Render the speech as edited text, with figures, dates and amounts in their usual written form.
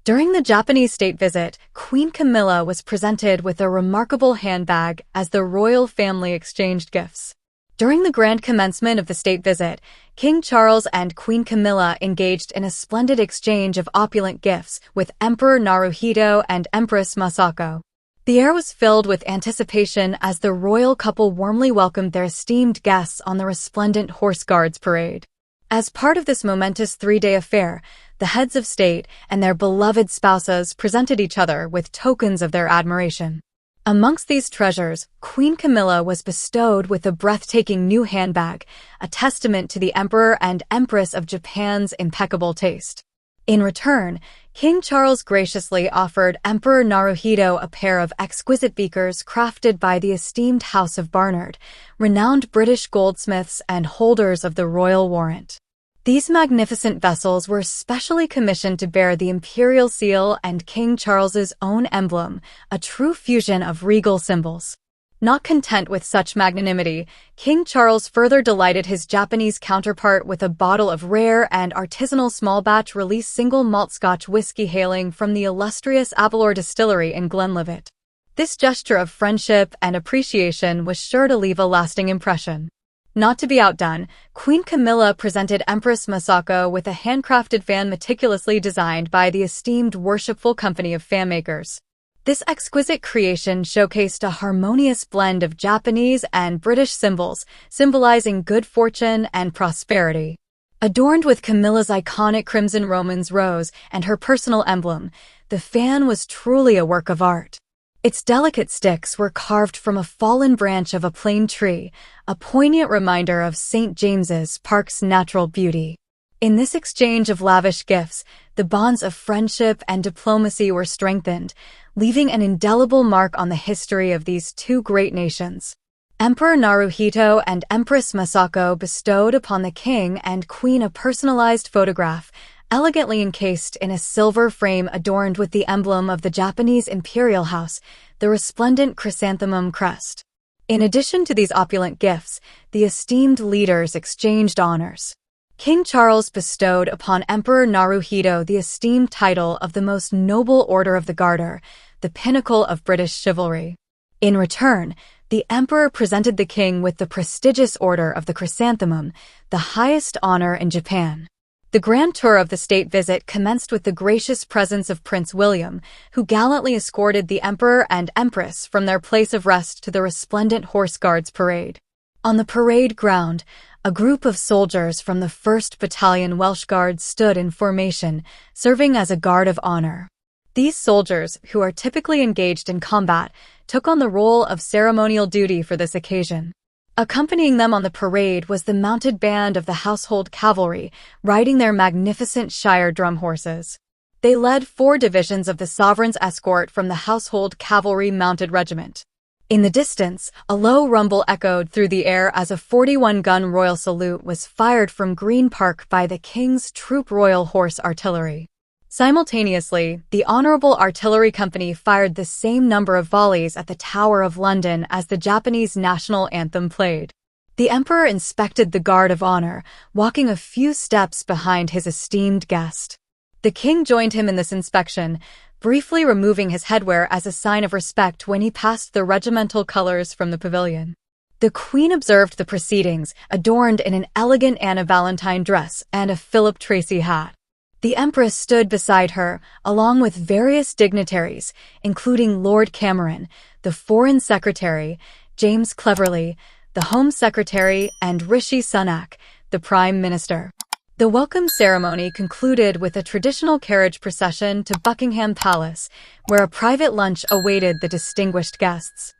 During the Japanese state visit, Queen Camilla was presented with a remarkable handbag as the royal family exchanged gifts. During the grand commencement of the state visit, King Charles and Queen Camilla engaged in a splendid exchange of opulent gifts with Emperor Naruhito and Empress Masako. The air was filled with anticipation as the royal couple warmly welcomed their esteemed guests on the resplendent Horse Guards parade. As part of this momentous three-day affair, the heads of state and their beloved spouses presented each other with tokens of their admiration. Amongst these treasures, Queen Camilla was bestowed with a breathtaking new handbag, a testament to the Emperor and Empress of Japan's impeccable taste. In return, King Charles graciously offered Emperor Naruhito a pair of exquisite beakers crafted by the esteemed House of Barnard, renowned British goldsmiths and holders of the royal warrant. These magnificent vessels were specially commissioned to bear the imperial seal and King Charles's own emblem, a true fusion of regal symbols. Not content with such magnanimity, King Charles further delighted his Japanese counterpart with a bottle of rare and artisanal small-batch release single malt Scotch whiskey hailing from the illustrious Abelore distillery in Glenlivet. This gesture of friendship and appreciation was sure to leave a lasting impression. Not to be outdone, Queen Camilla presented Empress Masako with a handcrafted fan meticulously designed by the esteemed Worshipful Company of Fan Makers. This exquisite creation showcased a harmonious blend of Japanese and British symbols, symbolizing good fortune and prosperity. Adorned with Camilla's iconic crimson Romans rose and her personal emblem, the fan was truly a work of art. Its delicate sticks were carved from a fallen branch of a plane tree, a poignant reminder of St. James's Park's natural beauty. In this exchange of lavish gifts, the bonds of friendship and diplomacy were strengthened, leaving an indelible mark on the history of these two great nations. Emperor Naruhito and Empress Masako bestowed upon the king and queen a personalized photograph, elegantly encased in a silver frame adorned with the emblem of the Japanese imperial house, the resplendent chrysanthemum crest. In addition to these opulent gifts, the esteemed leaders exchanged honors. King Charles bestowed upon Emperor Naruhito the esteemed title of the Most Noble Order of the Garter, the pinnacle of British chivalry. In return, the emperor presented the king with the prestigious Order of the Chrysanthemum, the highest honor in Japan. The grand tour of the state visit commenced with the gracious presence of Prince William, who gallantly escorted the Emperor and Empress from their place of rest to the resplendent Horse Guards parade. On the parade ground, a group of soldiers from the 1st Battalion Welsh Guards stood in formation, serving as a guard of honor. These soldiers, who are typically engaged in combat, took on the role of ceremonial duty for this occasion. Accompanying them on the parade was the mounted band of the household cavalry, riding their magnificent Shire drum horses. They led 4 divisions of the sovereign's escort from the Household Cavalry Mounted Regiment. In the distance, a low rumble echoed through the air as a 41-gun royal salute was fired from Green Park by the King's Troop Royal Horse Artillery. Simultaneously, the Honourable Artillery Company fired the same number of volleys at the Tower of London as the Japanese national anthem played. The Emperor inspected the guard of honor, walking a few steps behind his esteemed guest. The King joined him in this inspection, briefly removing his headwear as a sign of respect when he passed the regimental colors from the pavilion. The Queen observed the proceedings, adorned in an elegant Anna Valentine dress and a Philip Tracy hat. The Empress stood beside her, along with various dignitaries, including Lord Cameron, the Foreign Secretary, James Cleverly, the Home Secretary, and Rishi Sunak, the Prime Minister. The welcome ceremony concluded with a traditional carriage procession to Buckingham Palace, where a private lunch awaited the distinguished guests.